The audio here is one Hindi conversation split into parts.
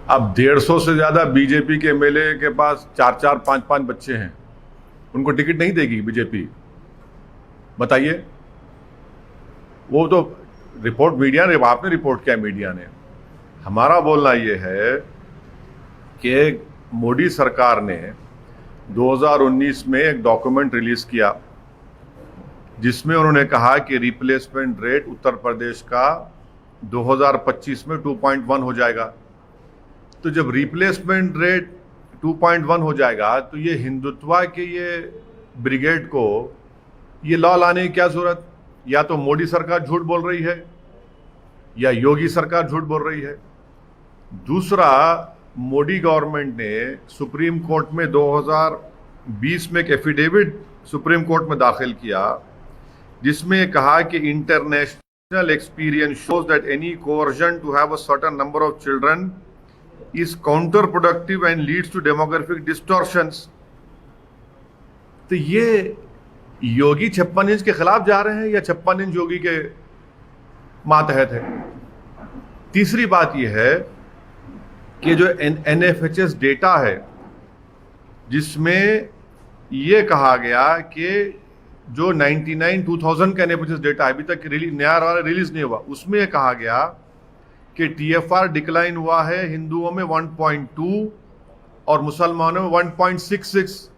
अब 150 से ज्यादा बीजेपी के एमएलए के पास 4-4, 5-5 बच्चे हैं, उनको टिकट नहीं देगी बीजेपी? बताइए। वो तो रिपोर्ट मीडिया ने, आपने रिपोर्ट किया मीडिया ने। हमारा बोलना ये है कि मोदी सरकार ने 2019 में एक डॉक्यूमेंट रिलीज किया जिसमें उन्होंने कहा कि रिप्लेसमेंट रेट उत्तर प्रदेश का 2025 में 2.1 हो जाएगा। तो जब रिप्लेसमेंट रेट 2.1 हो जाएगा तो ये हिंदुत्व के ये ब्रिगेड को ये लॉ लाने की क्या जरूरत? या तो मोदी सरकार झूठ बोल रही है या योगी सरकार झूठ बोल रही है। दूसरा, मोदी गवर्नमेंट ने सुप्रीम कोर्ट में 2020 में एक एफिडेविट सुप्रीम कोर्ट में दाखिल किया जिसमें कहा कि international experience shows that any coercion to have a certain number of children is counterproductive and leads to demographic distortions. तो ये योगी 56 इंच के खिलाफ जा रहे हैं या 56 इंच योगी के मातहत है? तीसरी बात यह है कि जो एनएफएचएस डेटा है जिसमें यह कहा गया कि जो 2000 का एनएफएचएस डेटा अभी तक नया वाला रिलीज नहीं हुआ, उसमें यह कहा गया कि टीएफआर डिक्लाइन हुआ है हिंदुओं में 1.2 और मुसलमानों में 1.66।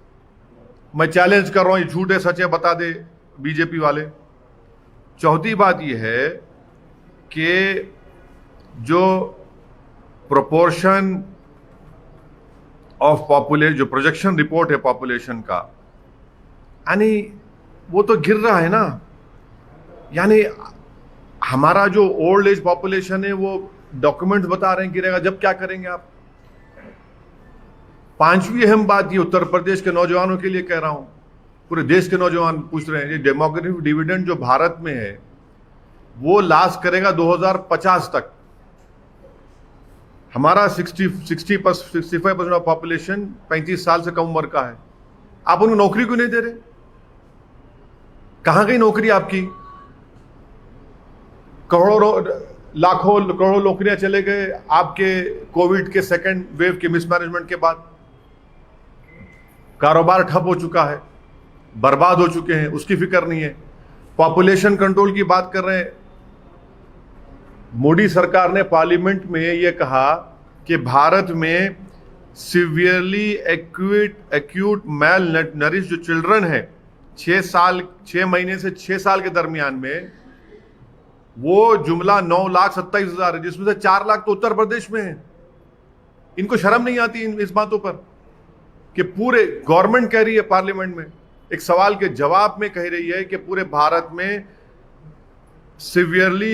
मैं चैलेंज कर रहा हूं, ये झूठ है सच है बता दे बीजेपी वाले। चौथी बात यह है कि जो प्रोपोर्शन ऑफ पॉपुलेशन, जो प्रोजेक्शन रिपोर्ट है पॉपुलेशन का, यानी वो तो गिर रहा है ना। यानी हमारा जो ओल्ड एज पॉपुलेशन है वो डॉक्यूमेंट्स बता रहे हैं गिरेगा, जब क्या करेंगे आप? पांचवी अहम बात ये उत्तर प्रदेश के नौजवानों के लिए कह रहा हूं, पूरे देश के नौजवान पूछ रहे हैं, ये डेमोग्राफिक डिविडेंड जो भारत में है वो लास्ट करेगा 2050 तक। हमारा 65% ऑफ पॉपुलेशन 35 साल से कम उम्र का है। आप उनको नौकरी क्यों नहीं दे रहे? कहां गई नौकरी आपकी? लाखों करोड़ों नौकरियां चले गए आपके कोविड के सेकेंड वेव के मिसमैनेजमेंट के बाद। कारोबार ठप हो चुका है, बर्बाद हो चुके हैं, उसकी फिक्र नहीं है। पॉपुलेशन कंट्रोल की बात कर रहे हैं। मोदी सरकार ने पार्लियामेंट में यह कहा कि भारत में सिवियरली एक्यूट मैल नरिश जो चिल्ड्रन है 6 महीने से 6 साल के दरमियान में, वो जुमला 9,27,000 है, जिसमें से 4 लाख तो उत्तर प्रदेश में है। इनको शर्म नहीं आती इस बातों पर कि पूरे गवर्नमेंट कह रही है पार्लियामेंट में, एक सवाल के जवाब में कह रही है कि पूरे भारत में सिवियरली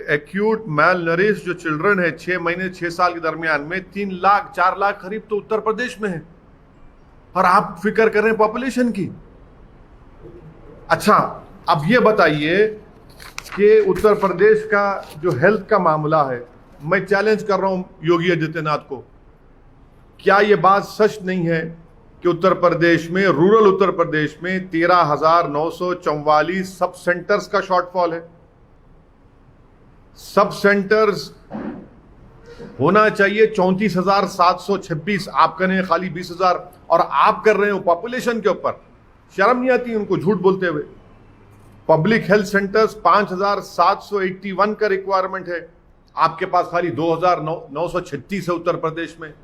एक्यूट मैल नरिश जो चिल्ड्रन है 6 महीने 6 साल के दरमियान में 3 लाख 4 लाख करीब तो उत्तर प्रदेश में है, और आप फिक्र कर रहे हैं पॉपुलेशन की। अच्छा, अब ये बताइए कि उत्तर प्रदेश का जो हेल्थ का मामला है, मैं चैलेंज कर रहा हूं योगी आदित्यनाथ को, क्या यह बात सच नहीं है कि उत्तर प्रदेश में, रूरल उत्तर प्रदेश में 13,944 सब सेंटर्स का शॉर्टफॉल है? सब सेंटर्स होना चाहिए 34,726, आप कर रहे हैं खाली 20,000, और आप कर रहे हो पॉपुलेशन के ऊपर। शर्म नहीं आती उनको झूठ बोलते हुए? पब्लिक हेल्थ सेंटर्स 5,781 का रिक्वायरमेंट है, आपके पास खाली 2,936 है उत्तर प्रदेश में।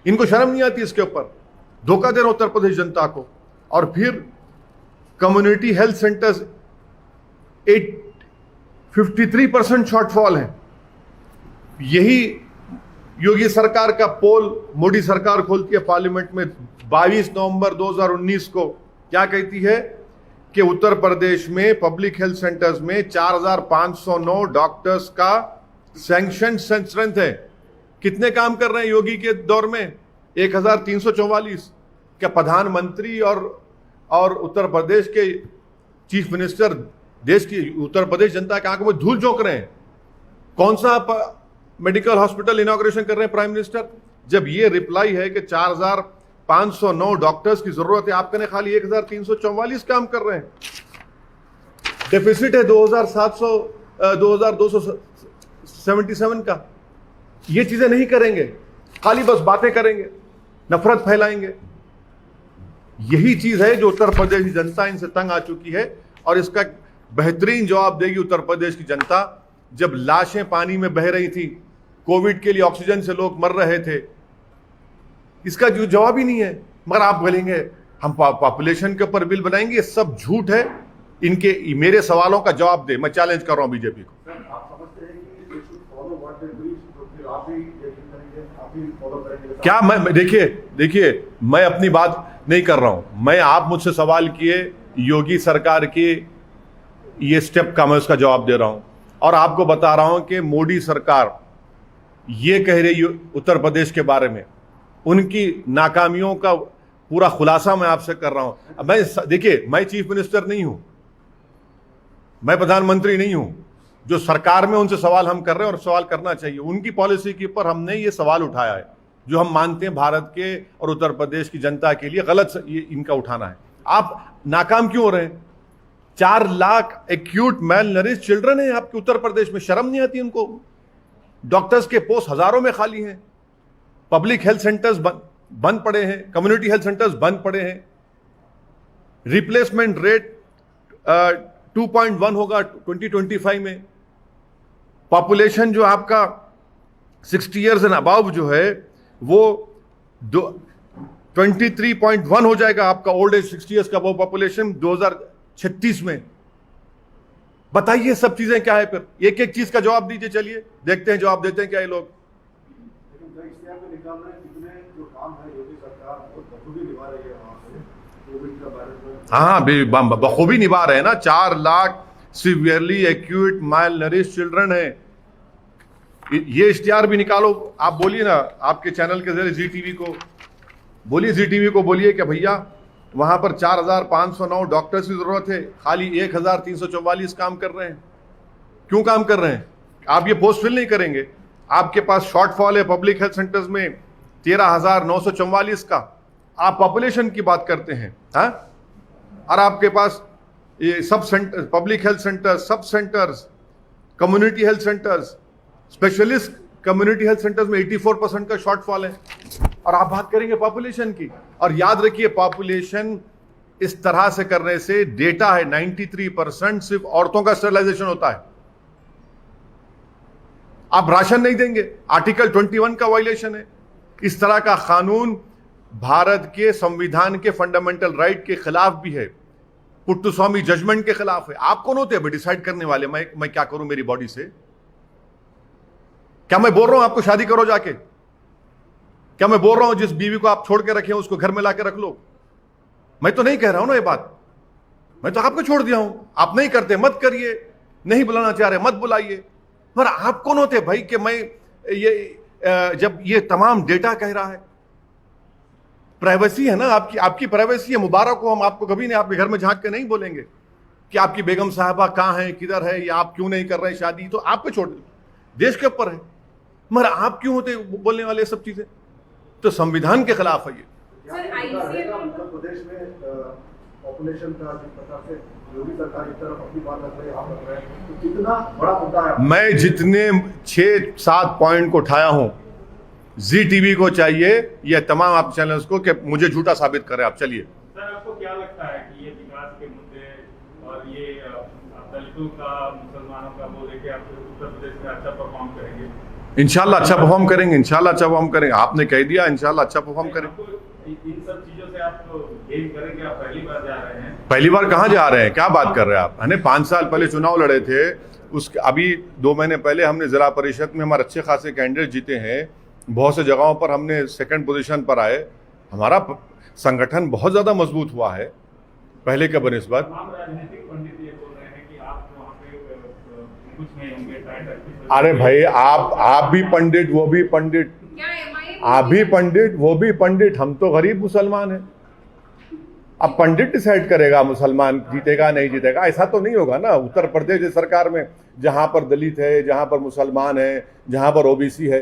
इनको शर्म नहीं आती इसके ऊपर? धोखा दे रहा उत्तर प्रदेश जनता को। और फिर कम्युनिटी हेल्थ सेंटर्स 53% शॉर्टफॉल है। यही योगी सरकार का पोल मोदी सरकार खोलती है पार्लियामेंट में 22 नवंबर 2019 को, क्या कहती है कि उत्तर प्रदेश में पब्लिक हेल्थ सेंटर्स में 4,509 डॉक्टर्स का सैंक्शन स्ट्रेंथ है। कितने काम कर रहे हैं योगी के दौर में? 1,344। क्या प्रधानमंत्री और उत्तर प्रदेश के चीफ मिनिस्टर देश की उत्तर प्रदेश जनता के आंखों में धूल झोंक रहे हैं? कौन सा मेडिकल हॉस्पिटल इनॉग्रेशन कर रहे हैं प्राइम मिनिस्टर, जब ये रिप्लाई है कि 4,509 डॉक्टर्स की जरूरत है, आप कहने खाली 1,344 काम कर रहे हैं। डेफिसिट है 2,277 का। ये चीजें नहीं करेंगे खाली बस बातें करेंगे, नफरत फैलाएंगे। यही चीज है जो उत्तर प्रदेश की जनता इनसे तंग आ चुकी है, और इसका बेहतरीन जवाब देगी उत्तर प्रदेश की जनता। जब लाशें पानी में बह रही थी, कोविड के लिए ऑक्सीजन से लोग मर रहे थे, इसका जो जवाब ही नहीं है। मगर आप बोलेंगे हम पॉपुलेशन के ऊपर बिल बनाएंगे, ये सब झूठ है। इनके मेरे सवालों का जवाब दे, मैं चैलेंज कर रहा हूं बीजेपी को। क्या मैं देखिए मैं अपनी बात नहीं कर रहा हूं, मैं आप मुझसे सवाल किए योगी सरकार की ये स्टेप का, मैं उसका जवाब दे रहा हूं। और आपको बता रहा हूं कि मोदी सरकार ये कह रही उत्तर प्रदेश के बारे में, उनकी नाकामियों का पूरा खुलासा मैं आपसे कर रहा हूं। देखिए मैं चीफ मिनिस्टर नहीं हूं, मैं प्रधानमंत्री नहीं हूं। जो सरकार में उनसे सवाल हम कर रहे हैं और सवाल करना चाहिए, उनकी पॉलिसी के ऊपर हमने ये सवाल उठाया है जो हम मानते हैं भारत के और उत्तर प्रदेश की जनता के लिए गलत ये इनका उठाना है। आप नाकाम क्यों हो रहे हैं? 4 lakh acute malnourished children है आपके उत्तर प्रदेश में, शर्म नहीं आती उनको? डॉक्टर्स के पोस्ट हजारों में खाली हैं, पब्लिक हेल्थ सेंटर्स बंद पड़े हैं, कम्युनिटी हेल्थ सेंटर्स बंद पड़े हैं, रिप्लेसमेंट रेट 2.1 होगा 2025 में, पॉपुलेशन जो आपका 60 ईयर्स एंड अबव जो है वो 23.1 हो जाएगा आपका ओल्ड एज 60 ईयर्स का वो पॉपुलेशन 2036 में। बताइए सब चीजें क्या है? फिर एक एक चीज का जवाब दीजिए, चलिए देखते हैं जवाब देते हैं क्या ये लोग। हाँ बखूबी निभा रहे हैं ना। 4 lakh severely acute mile nourish children है। ये इश्तिहार भी निकालो, आप बोलिए ना आपके चैनल के जरिए ZTV को बोलिए, ZTV को बोलिए कि भैया वहां पर 4509 डॉक्टर्स की जरूरत है, खाली 1344 काम कर रहे हैं। क्यों काम कर रहे हैं? आप ये पोस्ट फिल नहीं करेंगे। आपके पास शॉर्टफॉल है पब्लिक हेल्थ सेंटर्स में 13,944 का, आप पॉपुलेशन की बात करते हैं। हाँ, और आपके पास ये sub centre, public health centres, sub centres, community health centres, specialist community health centres में 84% का शॉर्टफॉल है, और आप बात करेंगे पॉपुलेशन की। और याद रखिए पॉपुलेशन इस तरह से करने से डेटा है 93% सिर्फ औरतों का स्टरलाइजेशन होता है। आप राशन नहीं देंगे, आर्टिकल 21 का वायलेशन है। इस तरह का कानून भारत के संविधान के फंडामेंटल राइट के खिलाफ भी है, पुट्टुस्वामी जजमेंट के खिलाफ है। आप कौन होते हैं डिसाइड करने वाले मैं क्या करूं मेरी बॉडी से? क्या मैं बोल रहा हूं आपको शादी करो जाके? क्या मैं बोल रहा हूं जिस बीवी को आप छोड़ के रखे उसको घर में लाके रख लो? मैं तो नहीं कह रहा हूं ना ये बात, मैं तो आपको छोड़ दिया हूं। आप नहीं करते मत करिए, नहीं बुलाना चाह रहे मत बुलाइए। पर आप कौन होते भाई कि मैं ये जब ये तमाम डेटा कह रहा है? प्राइवेसी है ना आपकी प्राइवेसी है। मुबारक हो, हम आपको कभी नहीं आपके घर में झांक के नहीं बोलेंगे कि आपकी बेगम साहबा कहां है, किधर है, या आप क्यों नहीं कर रहे शादी, तो आप पे छोड़, देश के ऊपर है। मगर आप क्यों होते बोलने वाले सब चीजें? तो संविधान के खिलाफ है ये। उत्तर प्रदेश में पॉपुलेशन का जिस प्रकार से योगी सरकार इस तरफ अपनी बात रख रही है, आप रख रहे हैं, तो कितना बड़ा मुद्दा है? मैं जितने 6-7 पॉइंट को उठाया हूं, ZTV को चाहिए ये तमाम आप चैनल्स को कि मुझे झूठा साबित करें। आप चलिए सर, आपको क्या लगता है कि ये विकास के मुद्दे और ये दलितों का, मुसलमानों का वो लेके आप उत्तर प्रदेश में अच्छा परफॉर्म करेंगे? इंशाल्लाह अच्छा परफॉर्म करेंगे, इंशाल्लाह अच्छा परफॉर्म करेंगे। आपने कह दिया इंशाल्लाह अच्छा परफॉर्म करेंगे। इन सब चीजों से आप गेन करेंगे? आप पहली बार जा रहे हैं? पहली बार कहाँ जा रहे हैं? क्या बात कर रहे हैं आप? हमने 5 साल पहले चुनाव लड़े थे, उसके अभी 2 महीने पहले हमने जिला परिषद में हमारे अच्छे खासे कैंडिडेट जीते हैं। बहुत से जगहों पर हमने 2nd पोजीशन पर आए। हमारा संगठन बहुत ज्यादा मजबूत हुआ है पहले के बनिस्बत। राजनीतिक पंडित ये बोल रहे हैं कि आप वहाँ पे कुछ नहीं होंगे। अरे भाई आप भी पंडित, वो भी पंडित, आप भी पंडित, वो भी पंडित, हम तो गरीब मुसलमान हैं। अब पंडित डिसाइड करेगा मुसलमान जीतेगा नहीं जीतेगा? ऐसा तो नहीं होगा ना। उत्तर प्रदेश की सरकार में जहां पर दलित है, जहां पर मुसलमान है, जहां पर OBC है,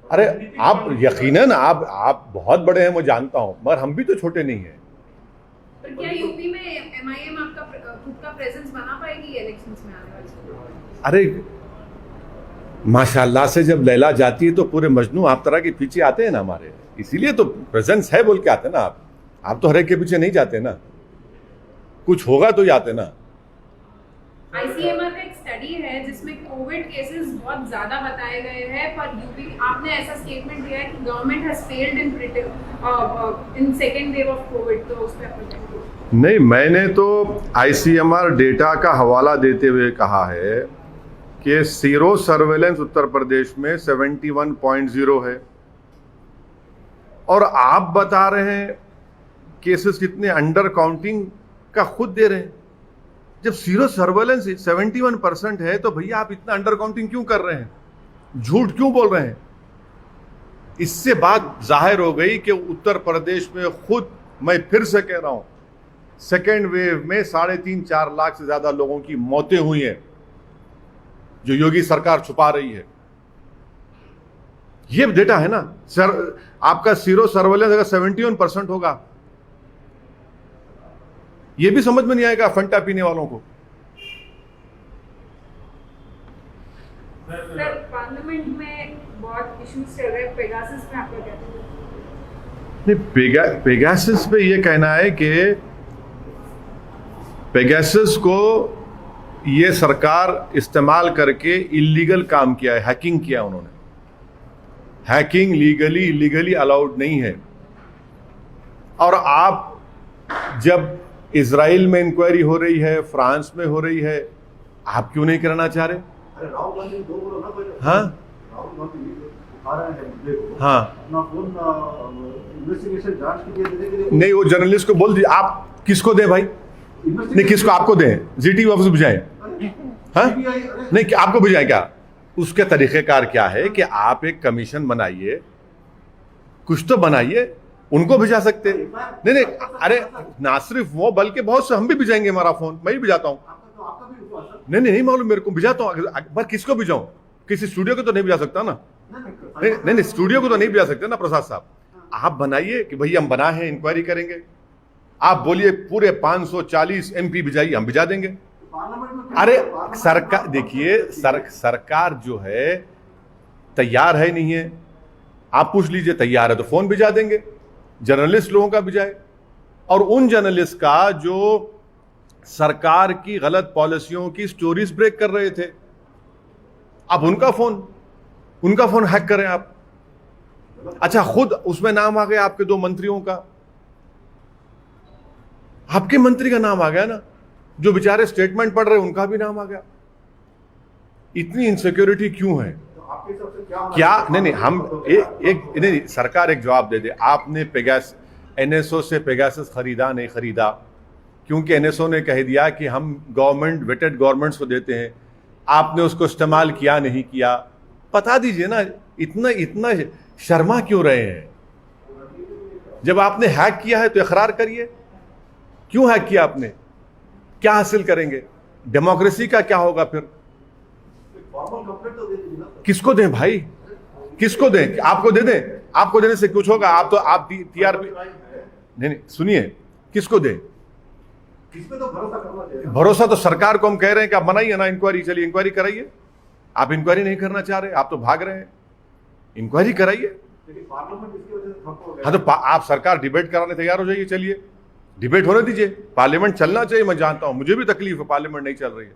अरे आप यकीनन आप बहुत बड़े हैं, मैं जानता हूं, मगर हम भी तो छोटे नहीं हैं। पर क्या यूपी में MIM आपका खुद का प्रेजेंस बना पाएगी इलेक्शंस में आने वाले? अरे माशाल्लाह से जब लैला जाती है तो पूरे मजनू आप तरह के पीछे आते हैं ना हमारे, इसीलिए तो प्रेजेंस है बोल के आते हैं ना आप तो हर एक के पीछे नहीं जाते ना, कुछ होगा तो ही आते ना। आईसीएमआर का एक स्टडी है जिसमें कोविड केसेस बहुत ज्यादा बताए गए हैं, पर यूपी आपने ऐसा स्टेटमेंट दिया है कि government has failed in second wave of Covid, तो उस पर नहीं, मैंने तो आईसीएमआर डेटा का हवाला देते हुए कहा है कि सीरो सर्वेलेंस उत्तर प्रदेश में 71.0 है और आप बता रहे हैं केसेस कितने अंडर काउंटिंग का खुद दे रहे हैं। जब सीरो सर्वेलेंस 71% है तो भैया आप इतना अंडर काउंटिंग क्यों कर रहे हैं, झूठ क्यों बोल रहे हैं? इससे बात जाहिर हो गई कि उत्तर प्रदेश में खुद, मैं फिर से कह रहा हूं, सेकेंड वेव में 3.5-4 लाख से ज्यादा लोगों की मौतें हुई हैं जो योगी सरकार छुपा रही है। ये डेटा है ना सर। आपका सीरो सर्वेलेंस अगर 71% होगा, ये भी समझ में नहीं आएगा फंटा पीने वालों को। सर पार्लियामेंट में बहुत इश्यूज चल रहे हैं, पेगासस में आपका क्या कहना है? नहीं, पेगासस पे ये कहना है कि पेगासस को ये सरकार इस्तेमाल करके इलीगल काम किया है, हैकिंग किया उन्होंने। हैकिंग लीगली इलीगली अलाउड नहीं है। और आप जब इजराइल में इंक्वायरी हो रही है, फ्रांस में हो रही है, आप क्यों नहीं करना चाह रहे? अरे राहुल गांधी दो बोलो ना पहले। हाँ राहुल गांधी उठा रहे हैं मुद्दे को। हाँ, अपना फोन इन्वेस्टिगेशन जांच के लिए देने के लिए नहीं, वो जर्नलिस्ट को बोल दीजिए। आप किसको दें भाई? नहीं, किसको? आपको दें? जीटीवी ऑफिस भिजाएं? हाँ, नहीं, कि आपको भिजाएं क्या? उसके तरीक़ेकार क्या है कि आप एक कमीशन बनाइए, कुछ तो बनाइए, उनको भिजा सकते। नहीं नहीं, अरे ना सिर्फ वो बल्कि बहुत से हम भी भिजाएंगे। हमारा फोन मैं भी भिजाता हूँ। नहीं नहीं, नहीं मालूम मेरे को, भिजाता हूँ। पर किसको भिजाऊं? किसी स्टूडियो को तो नहीं भिजा सकता ना। नहीं नहीं नहीं, स्टूडियो को तो नहीं भिजा सकते ना प्रसाद साहब। आप बनाइए कि भैया हम बना है, इंक्वायरी करेंगे। आप बोलिए पूरे 540 MP भिजाइए, हम भिजा देंगे। अरे सरकार, देखिए सरकार जो है तैयार है नहीं है, आप पूछ लीजिए। तैयार है तो फोन भिजा देंगे, जर्नलिस्ट लोगों का भिजाए। और उन जर्नलिस्ट का जो सरकार की गलत पॉलिसियों की स्टोरीज ब्रेक कर रहे थे, अब उनका फोन हैक करें आप। अच्छा, खुद उसमें नाम आ गया आपके 2 मंत्रियों का, आपके मंत्री का नाम आ गया ना, जो बेचारे स्टेटमेंट पढ़ रहे हैं उनका भी नाम आ गया। इतनी इनसिक्योरिटी क्यों है? क्या? नहीं, हम नहीं, सरकार एक जवाब दे दे। आपने एनएसओ से पेगासस खरीदा नहीं खरीदा? क्योंकि एनएसओ ने कह दिया कि हम गवर्नमेंट वेटेड गवर्नमेंट्स को देते हैं, आपने उसको इस्तेमाल किया नहीं किया? बता दीजिए ना। इतना शर्मा क्यों रहे हैं? जब आपने हैक किया है तो इकरार करिए। क्यों हैक किया आपने? क्या हासिल करेंगे? डेमोक्रेसी का क्या होगा फिर? किसको दें भाई? किसको दें? आपको दे दें? आपको देने से कुछ होगा? आप टीआरपी नहीं, सुनिए, किसको दें? किसपे तो भरोसा करना चाहिए। भरोसा तो सरकार को हम कह रहे हैं कि आप बनाइए ना इंक्वायरी। चलिए इंक्वायरी कराइए। आप इंक्वायरी नहीं करना चाह रहे, आप तो भाग रहे हैं। इंक्वायरी कराइए। लेकिन पार्लियामेंट इसकी वजह से ठप हो गया। हाँ, तो आप सरकार डिबेट कराने तैयार हो जाइए। चलिए डिबेट होने दीजिए। पार्लियामेंट चलना चाहिए। मैं जानता हूं, मुझे भी तकलीफ है, पार्लियामेंट नहीं चल रही है।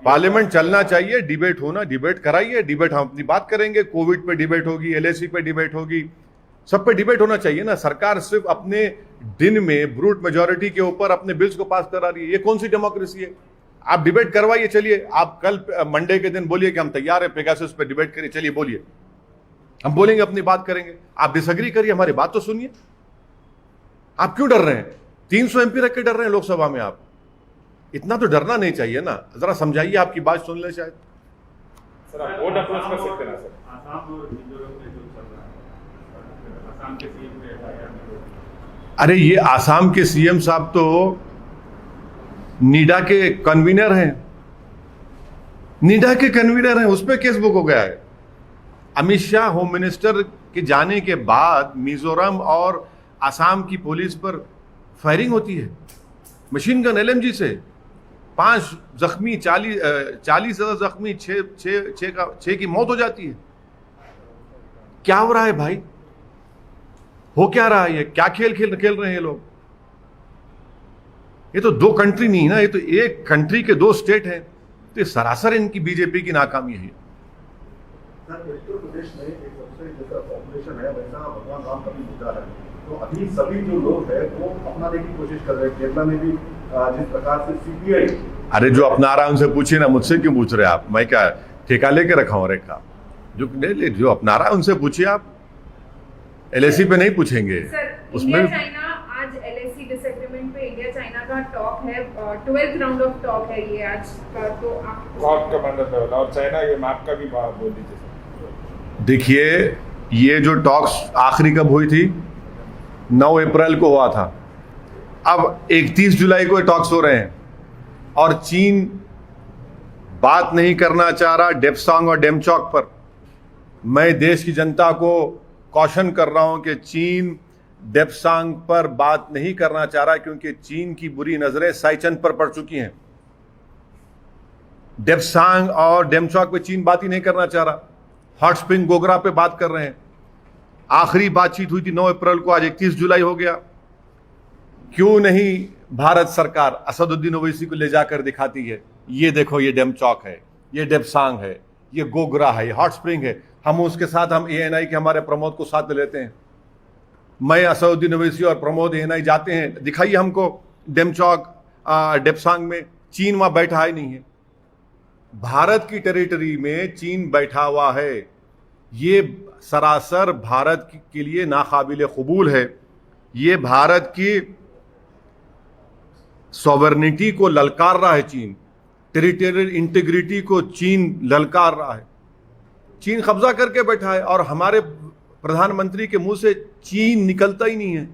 पार्लियामेंट चलना चाहिए, डिबेट होना, डिबेट कराइए। डिबेट हम अपनी बात करेंगे। कोविड पे डिबेट होगी, LAC पे डिबेट होगी, सब पे डिबेट होना चाहिए ना। सरकार सिर्फ अपने दिन में ब्रूट मेजोरिटी के ऊपर अपने बिल्स को पास करा रही है। ये कौन सी डेमोक्रेसी है? आप डिबेट करवाइए। चलिए, आप कल मंडे के दिन बोलिए कि हम तैयार हैं पेगासस पे डिबेट करिए। चलिए बोलिए, हम बोलेंगे, अपनी बात करेंगे। आप डिसएग्री करिए, हमारी बात तो सुनिए। आप क्यों डर रहे हैं? 300 MP रख के डर रहे हैं लोकसभा में। आप इतना तो डरना नहीं चाहिए ना। जरा समझाइए, आपकी बात सुन ले शायद। सर आप वोट अप्रोच कर सकते हैं सर। आसाम और मिजोरम में जो चल रहा है, आसाम के सीएम ने अरे ये आसाम के सीएम साहब तो नीडा के कन्वीनर हैं। नीडा के कन्वीनर हैं, उस पर केस बुक हो गया है। अमित शाह होम मिनिस्टर के जाने के बाद मिजोरम और आसाम की पुलिस पर फायरिंग होती है, मशीन गन LMG से। 5 जख्मी, 40 जख्मी, 6 की मौत हो जाती है। क्या हो रहा है भाई? हो क्या रहा है? ये क्या खेल खेल रहे हैं ये लोग? ये तो 2 कंट्री नहीं ना, ये तो एक कंट्री के 2 स्टेट हैं। तो ये सरासर इनकी बीजेपी की नाकामी है। सर, उत्तर प्रदेश में एक सबसे जैसा पॉपुलेशन है वैसा भगवान राम का भी मुद्दा है, तो अभी सभी जो लोग हैं वो अपनाने की कोशिश कर रहे हैं। केरला में भी जिस प्रकार से सीपीआई, अरे जो अपना रहा है उनसे पूछिए ना, मुझसे क्यों पूछ रहे हैं आप? मैं क्या ठेका लेके रखा हूं रेखा? जो अपना रहा है उनसे पूछिए आप, एलएसी पे नहीं पूछेंगे। सर, उसमें इंडिया चाइना आज एलएसी डिसएग्रीमेंट पे इंडिया चाइना का टॉक है, 12th राउंड ऑफ टॉक है ये आज का। तो आप कॉप कमांडर लेवल और चाइना के मैप का भी बात बोल दीजिए। देखिए, ये जो टॉक्स आखिरी कब हुई थी? 9 अप्रैल को हुआ था। अब 31 जुलाई को टॉक्स हो रहे हैं और चीन बात नहीं करना चाह रहा डेप्सांग और डेमचौक पर। मैं देश की जनता को कॉशन कर रहा हूं कि चीन डेप्सांग पर बात नहीं करना चाह रहा, क्योंकि चीन की बुरी नजरें साइचन पर पड़ चुकी हैं। डेप्सांग और डेमचौक पे चीन बात ही नहीं करना चाह रहा, हॉट स्प्रिंग गोगरा पे बात कर रहे हैं। आखिरी बातचीत हुई थी 9 अप्रैल को, आज 31 जुलाई हो गया। क्यों नहीं भारत सरकार असदुद्दीन ओवैसी को ले जाकर दिखाती है, ये देखो ये डेमचौक है, ये डेप्सांग है, ये गोगरा है, ये हॉट स्प्रिंग है। हम उसके साथ हम एएनआई के हमारे प्रमोद को साथ में लेते हैं। मैं असदुद्दीन ओवैसी और प्रमोद एएनआई जाते हैं, दिखाइए हमको डेमचौक डेप्सांग में। चीन वहां बैठा ही नहीं है। भारत की टेरिटरी में चीन बैठा हुआ है। ये सरासर भारत के लिए नाकाबिले कबूल है। ये भारत की सॉवरेनिटी को ललकार रहा है चीन, टेरिटोरियल इंटीग्रिटी को चीन ललकार रहा है। चीन कब्जा करके बैठा है और हमारे प्रधानमंत्री के मुंह से चीन निकलता ही नहीं है।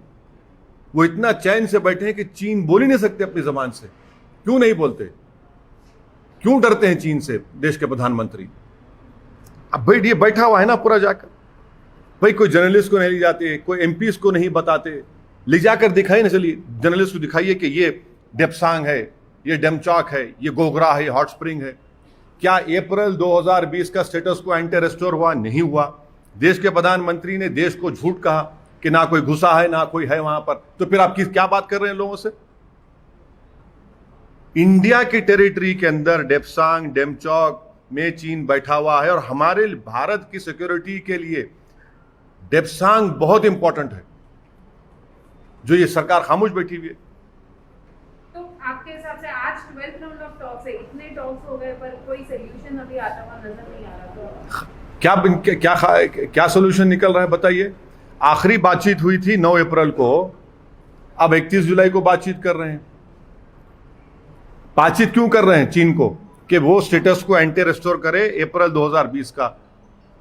वो इतना चैन से बैठे हैं कि चीन बोल ही नहीं सकते अपनी जबान से। क्यों नहीं बोलते? क्यों डरते हैं चीन से देश के प्रधानमंत्री? अब भाई ये बैठा हुआ है ना पूरा जाकर। भाई कोई जर्नलिस्ट को नहीं ले जाते, कोई एमपीज को नहीं बताते, ले जाकर दिखाई ना, चलिए जर्नलिस्ट को दिखाइए कि ये डेप्सांग है, ये डेमचौक है, ये गोगरा है, ये हॉट स्प्रिंग है। क्या अप्रैल 2020 का स्टेटस को एंटी रेस्टोर हुआ? नहीं हुआ। देश के प्रधानमंत्री ने देश को झूठ कहा कि ना कोई घुसा है ना कोई है वहां पर। तो फिर आप क्या बात कर रहे हैं लोगों से? इंडिया की टेरिटरी के अंदर डेप्सांग डेमचौक में चीन बैठा हुआ है और हमारे भारत की सिक्योरिटी के लिए डेप्सांग बहुत इंपॉर्टेंट है, जो ये सरकार खामोश बैठी हुई है। तो आपके हिसाब से आज 12th राउंड ऑफ टॉक्स है, इतने टॉक्स हो गए पर कोई सॉल्यूशन अभी आता हुआ नजर नहीं आ रहा। तो क्या सोल्यूशन निकल रहा है बताइए? आखिरी बातचीत हुई थी 9 अप्रैल को, अब 31 जुलाई को बातचीत कर रहे हैं। बातचीत क्यों कर रहे हैं चीन को? कि वो स्टेटस को एंटी रेस्टोर करे अप्रैल 2020 का।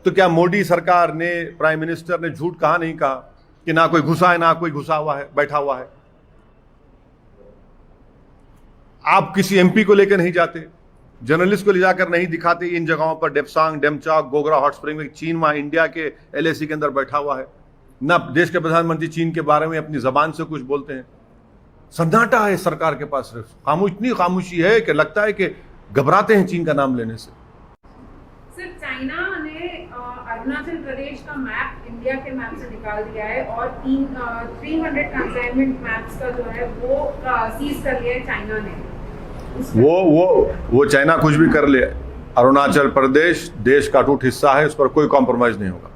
तो क्या मोदी सरकार ने, प्राइम मिनिस्टर ने झूठ कहा? नहीं कहा कि ना कोई घुसा है ना कोई घुसा हुआ है, बैठा हुआ है। आप किसी एमपी को लेकर नहीं जाते, जर्नलिस्ट को ले जाकर नहीं दिखाते इन जगहों पर, डेप्सांग डेमचौक गोगरा हॉट स्प्रिंग में। चीन वहां इंडिया के एलएसी के अंदर बैठा हुआ है। ना देश के प्रधानमंत्री चीन के बारे में अपनी जबान से कुछ बोलते हैं। सन्नाटा है सरकार के पास, सिर्फ इतनी खामोशी है कि लगता है कि घबराते हैं चीन का नाम लेने से। सर, चाइना ने अरुणाचल प्रदेश का मैप इंडिया के मैप से निकाल दिया है और 300 कंसाइनमेंट मैप्स का जो है वो सीज कर लिया है चाइना ने। वो चाइना कुछ भी कर ले, अरुणाचल प्रदेश देश का अटूट हिस्सा है, उस पर कोई कॉम्प्रोमाइज नहीं होगा।